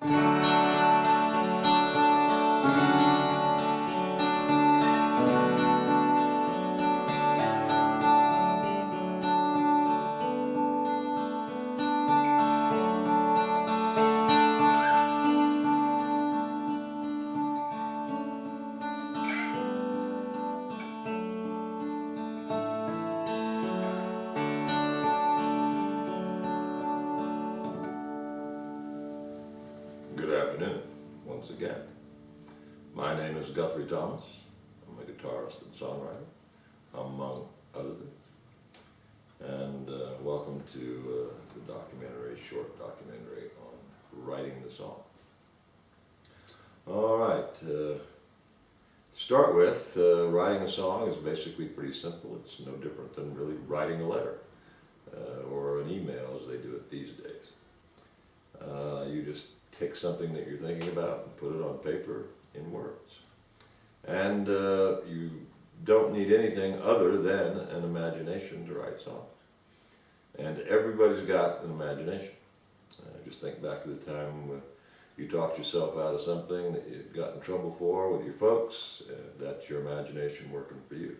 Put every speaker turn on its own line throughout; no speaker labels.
Good afternoon, once again. My name is Guthrie Thomas. I'm a guitarist and songwriter, among other things. And welcome to the documentary, short documentary on writing the song. All right, to start with, writing a song is basically pretty simple. It's no different than really writing a letter or an email as they do it these days. You just take something that you're thinking about and put it on paper in words. And you don't need anything other than an imagination to write songs. And everybody's got an imagination. Just think back to the time you talked yourself out of something that you got in trouble for with your folks. That's your imagination working for you.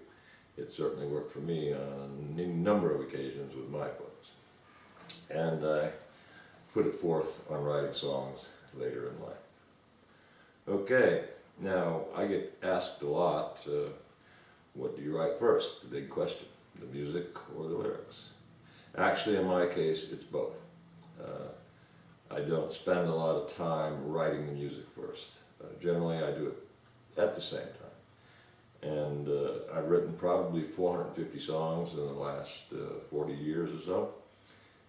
It certainly worked for me on a number of occasions with my folks. And I put it forth on writing songs later in life. Okay, now I get asked a lot, what do you write first? The big question, the music or the lyrics? Actually, in my case, it's both. I don't spend a lot of time writing the music first. Generally, I do it at the same time. And I've written probably 450 songs in the last 40 years or so.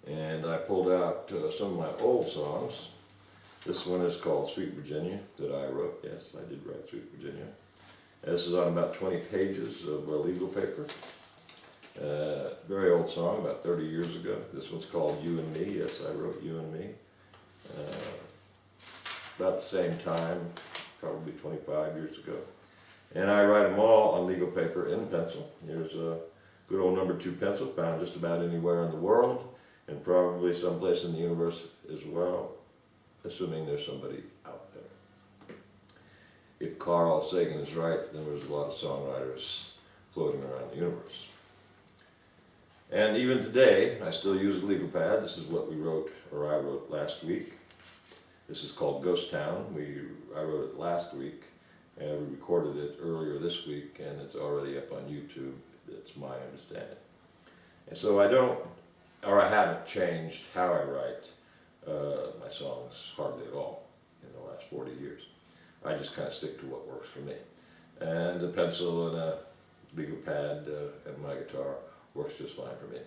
And I pulled out some of my old songs. This one is called Sweet Virginia, that I wrote. Yes, I did write Sweet Virginia. This is on about 20 pages of legal paper. Very old song, about 30 years ago. This one's called You and Me. Yes, I wrote You and Me. About the same time, probably 25 years ago. And I write them all on legal paper in pencil. Here's a good old number 2 pencil, found just about anywhere in the world. And probably someplace in the universe as well, assuming there's somebody out there. If Carl Sagan is right, then there's a lot of songwriters floating around the universe. And even today, I still use a legal pad. This is what we wrote, or I wrote last week. This is called Ghost Town. I wrote it last week, and we recorded it earlier this week, and it's already up on YouTube. That's my understanding. And so I haven't changed how I write my songs hardly at all in the last 40 years. I just kind of stick to what works for me. And a pencil and a legal pad and my guitar works just fine for me.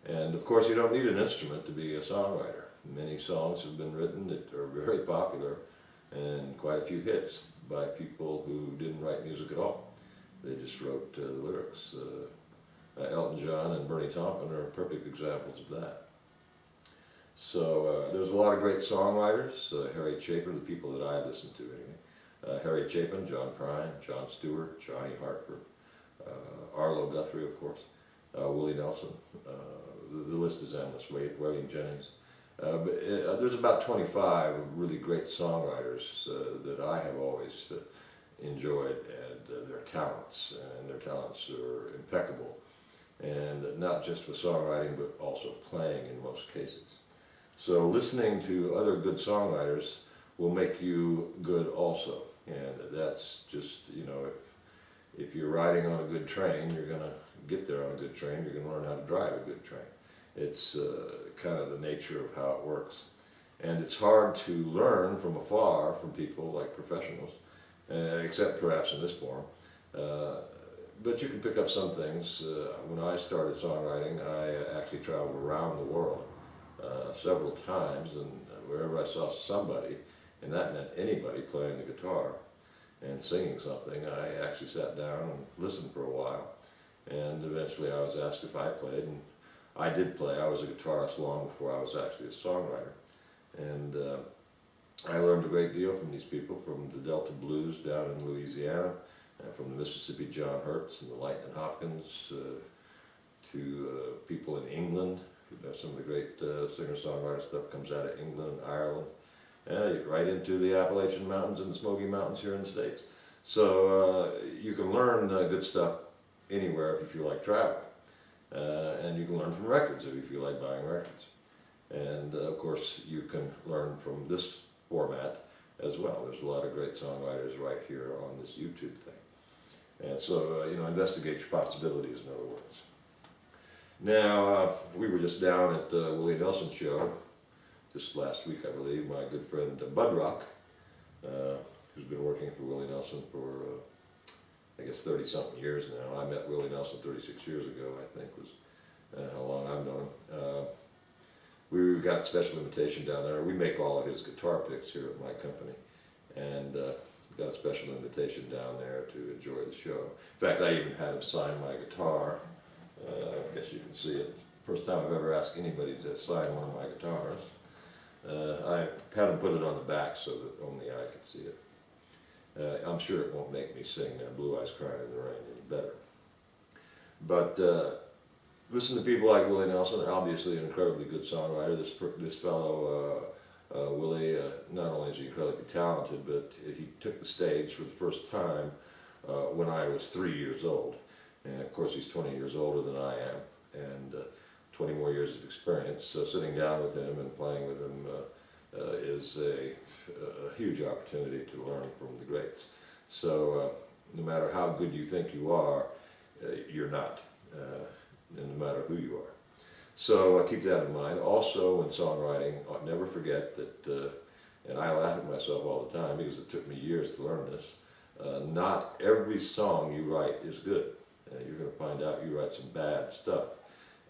And of course, you don't need an instrument to be a songwriter. Many songs have been written that are very popular and quite a few hits by people who didn't write music at all. They just wrote the lyrics. Elton John and Bernie Taupin are perfect examples of that. So there's a lot of great songwriters. Harry Chapin, the people that I listen to anyway. Harry Chapin, John Prine, John Stewart, Johnny Hartford, Arlo Guthrie, of course, Willie Nelson. The list is endless. Waylon Jennings. But there's about 25 really great songwriters that I have always enjoyed, and their talents are impeccable. And not just with songwriting, but also playing in most cases. So listening to other good songwriters will make you good also. And that's just, if you're riding on a good train, you're going to get there on a good train, you're going to learn how to drive a good train. It's kind of the nature of how it works. And it's hard to learn from afar from people like professionals, except perhaps in this forum. But you can pick up some things. When I started songwriting, I actually traveled around the world several times, and wherever I saw somebody, and that meant anybody playing the guitar and singing something, I actually sat down and listened for a while. And eventually I was asked if I played, and I did play. I was a guitarist long before I was actually a songwriter. And I learned a great deal from these people, from the Delta Blues down in Louisiana, and from the Mississippi John Hurts and the Lightning Hopkins, to people in England. Some of the great singer-songwriter stuff comes out of England and Ireland. right into the Appalachian Mountains and the Smoky Mountains here in the States. So you can learn good stuff anywhere if you feel like traveling. And you can learn from records if you feel like buying records. And of course you can learn from this format as well. There's a lot of great songwriters right here on this YouTube thing. And so, you know, investigate your possibilities, in other words. Now, we were just down at the Willie Nelson show just last week, I believe. My good friend Bud Rock, who's been working for Willie Nelson for, I guess, 30-something years now. I met Willie Nelson 36 years ago, I think, was how long I've known him. We got a special invitation down there. We make all of his guitar picks here at my company. And got a special invitation down there to enjoy the show. In fact, I even had him sign my guitar. I guess you can see it. First time I've ever asked anybody to sign one of my guitars. I had him put it on the back so that only I could see it. I'm sure it won't make me sing Blue Eyes Crying in the Rain any better. But listen to people like Willie Nelson, obviously an incredibly good songwriter. This fellow, Willie, not only is he incredibly talented, but he took the stage for the first time when I was 3 years old. And of course he's 20 years older than I am, and 20 more years of experience. So sitting down with him and playing with him is a huge opportunity to learn from the greats. So no matter how good you think you are, you're not, and no matter who you are. So keep that in mind. Also in songwriting, never forget that, and I laugh at myself all the time because it took me years to learn this, not every song you write is good. You're going to find out you write some bad stuff.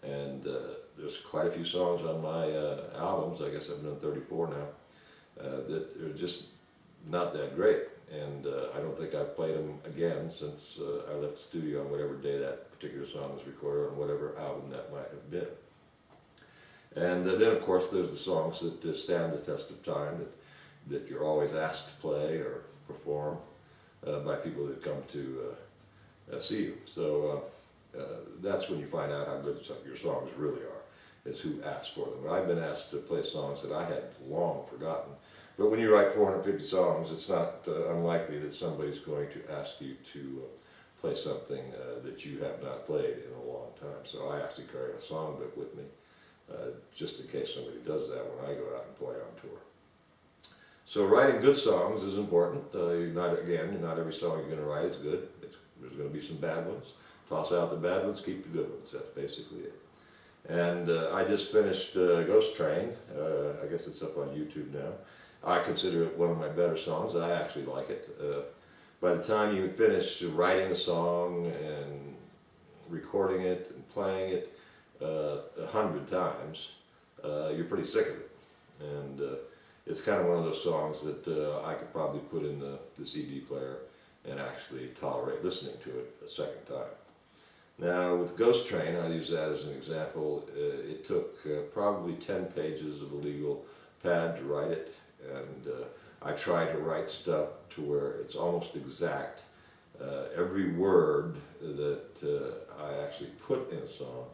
And there's quite a few songs on my albums, I guess I've done 34 now, that are just not that great. And I don't think I've played them again since I left the studio on whatever day that particular song was recorded, on whatever album that might have been. And then of course there's the songs that stand the test of time, that you're always asked to play or perform by people that come to see you. So that's when you find out how good your songs really are, is who asks for them. I've been asked to play songs that I had long forgotten. But when you write 450 songs, it's not unlikely that somebody's going to ask you to play something that you have not played in a long time. So I actually carry a songbook with me, just in case somebody does that when I go out and play on tour. So writing good songs is important. Not every song you're going to write is good. There's going to be some bad ones. Toss out the bad ones, keep the good ones. That's basically it. And I just finished Ghost Train. I guess it's up on YouTube now. I consider it one of my better songs. I actually like it. By the time you finish writing a song and recording it and playing it 100 times, you're pretty sick of it. And it's kind of one of those songs that I could probably put in the CD player and actually tolerate listening to it a second time. Now with Ghost Train, I'll use that as an example. It took probably 10 pages of a legal pad to write it, and I try to write stuff to where it's almost exact. Every word that I actually put in a song,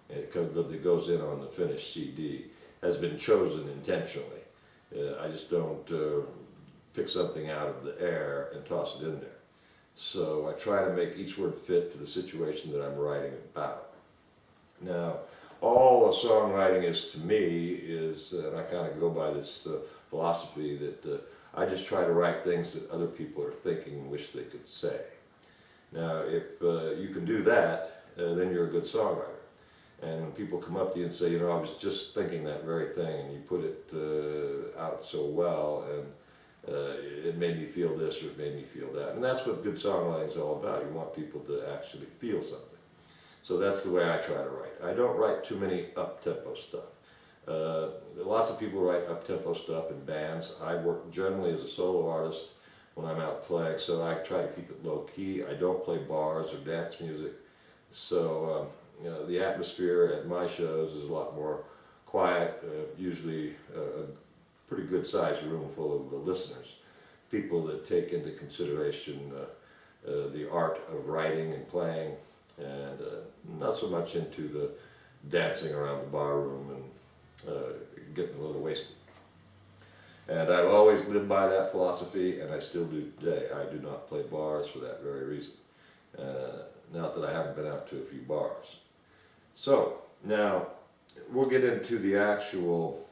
that goes in on the finished CD, has been chosen intentionally. I just don't pick something out of the air and toss it in there. So I try to make each word fit to the situation that I'm writing about. Now, all songwriting is to me is, and I kind of go by this philosophy that I just try to write things that other people are thinking and wish they could say. Now, if you can do that, then you're a good songwriter. And when people come up to you and say, you know, I was just thinking that very thing, and you put it out so well, and it made me feel this or it made me feel that. And that's what good songwriting is all about. You want people to actually feel something. So that's the way I try to write. I don't write too many up-tempo stuff. Lots of people write up-tempo stuff in bands. I work generally as a solo artist when I'm out playing, so I try to keep it low-key. I don't play bars or dance music. So you know, the atmosphere at my shows is a lot more quiet, usually a pretty good sized room full of listeners, people that take into consideration the art of writing and playing, and not so much into the dancing around the bar room and getting a little wasted. And I've always lived by that philosophy, and I still do today. I do not play bars for that very reason. Not that I haven't been out to a few bars. So, now, we'll get into the actual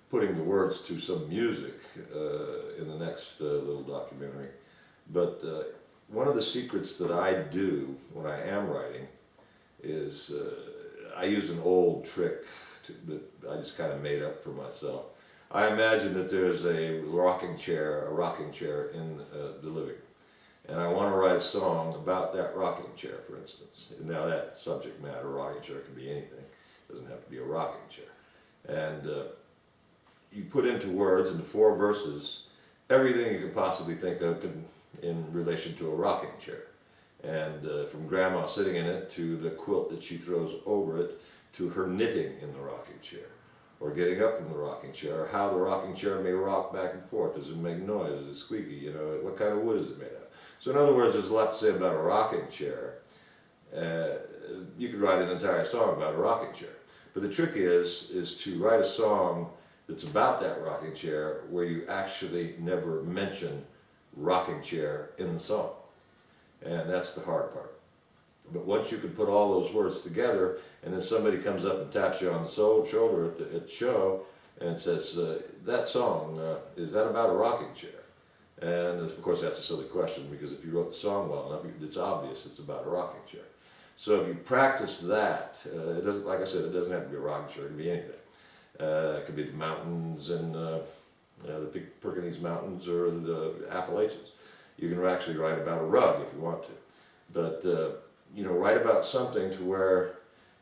putting the words to some music in the next little documentary. But one of the secrets that I do when I am writing is I use an old trick that I just kind of made up for myself. I imagine that there's a rocking chair in the living room. And I want to write a song about that rocking chair, for instance. Now that subject matter, rocking chair, can be anything. It doesn't have to be a rocking chair. And you put into words, into 4 verses, everything you can possibly think of in relation to a rocking chair. And from grandma sitting in it, to the quilt that she throws over it, to her knitting in the rocking chair, or getting up from the rocking chair, or how the rocking chair may rock back and forth. Does it make noise? Is it squeaky? You know, what kind of wood is it made of? So in other words, there's a lot to say about a rocking chair. You could write an entire song about a rocking chair. But the trick is to write a song that's about that rocking chair where you actually never mention rocking chair in the song. And that's the hard part. But once you can put all those words together, and then somebody comes up and taps you on the shoulder at the show and says, that song, is that about a rocking chair? And of course that's a silly question, because if you wrote the song well enough, it's obvious it's about a rocking chair. So if you practice that, it doesn't, like I said, it doesn't have to be a rocking chair, it can be anything. It could be the mountains and the Pekingese Mountains or the Appalachians. You can actually write about a rug if you want to. But, you know, write about something to where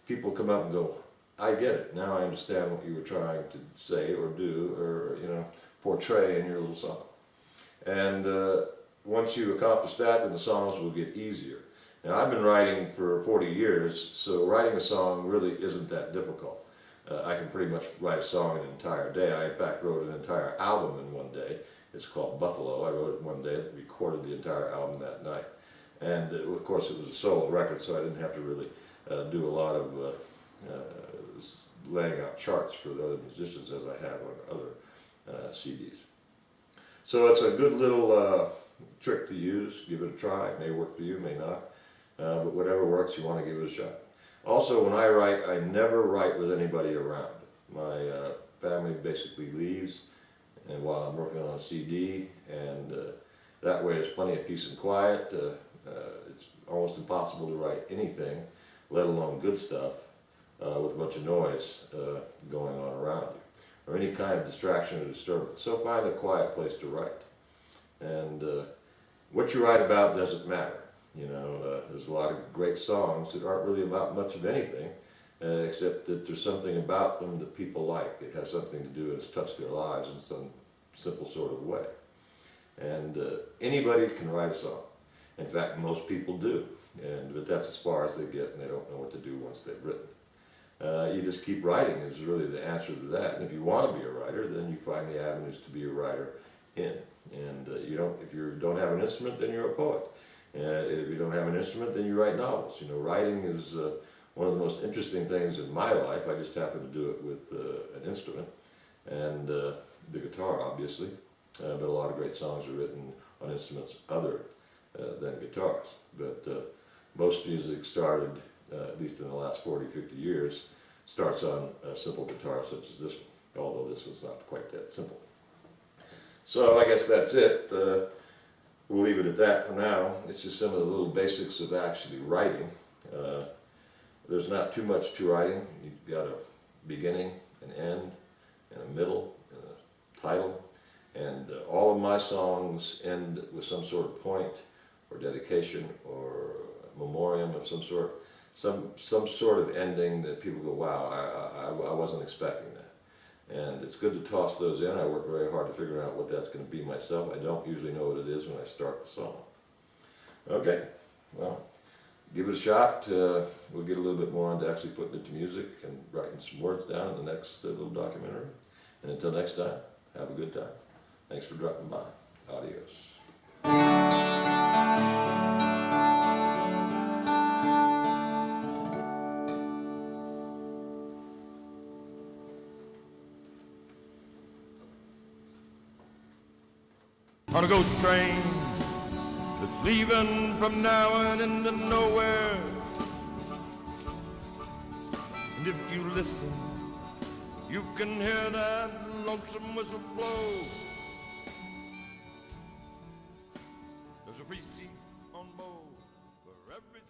people come up and go, I get it, now I understand what you were trying to say or do or, you know, portray in your little song. And once you accomplish that, then the songs will get easier. Now, I've been writing for 40 years, so writing a song really isn't that difficult. I can pretty much write a song in an entire day. I, in fact, wrote an entire album in one day. It's called Buffalo. I wrote it in one day, recorded the entire album that night. And of course, it was a solo record, so I didn't have to really do a lot of laying out charts for the other musicians as I have on other CDs. So it's a good little trick to use. Give it a try. It may work for you, may not. But whatever works, you want to give it a shot. Also, when I write, I never write with anybody around. My family basically leaves and while I'm working on a CD, and that way there's plenty of peace and quiet. It's almost impossible to write anything, let alone good stuff, with a bunch of noise going on around you, or any kind of distraction or disturbance. So find a quiet place to write. And what you write about doesn't matter. You know, there's a lot of great songs that aren't really about much of anything, except that there's something about them that people like. It has something to do, it's touched their lives in some simple sort of way. And anybody can write a song. In fact, most people do. But that's as far as they get, and they don't know what to do once they've written. You just keep writing is really the answer to that. And if you want to be a writer, then you find the avenues to be a writer in. And if you don't have an instrument, then you're a poet. If you don't have an instrument, then you write novels. You know, writing is one of the most interesting things in my life. I just happen to do it with an instrument, and the guitar, obviously. But a lot of great songs are written on instruments other than guitars. But most music started, at least in the last 40, 50 years, starts on a simple guitar such as this one, although this was not quite that simple. So I guess that's it. We'll leave it at that for now. It's just some of the little basics of actually writing. There's not too much to writing. You've got a beginning, an end, and a middle, and a title. And all of my songs end with some sort of point, or dedication, or memoriam of some sort. Some sort of ending that people go, wow, I wasn't expecting that. And it's good to toss those in. I work very hard to figure out what that's going to be myself. I don't usually know what it is when I start the song. Okay, well, give it a shot. We'll get a little bit more into actually putting it to music and writing some words down in the next little documentary. And until next time, have a good time. Thanks for dropping by. Adios.
on a ghost train that's leaving from now and into nowhere. And if you listen, you can hear that lonesome whistle blow. There's a free seat on board for every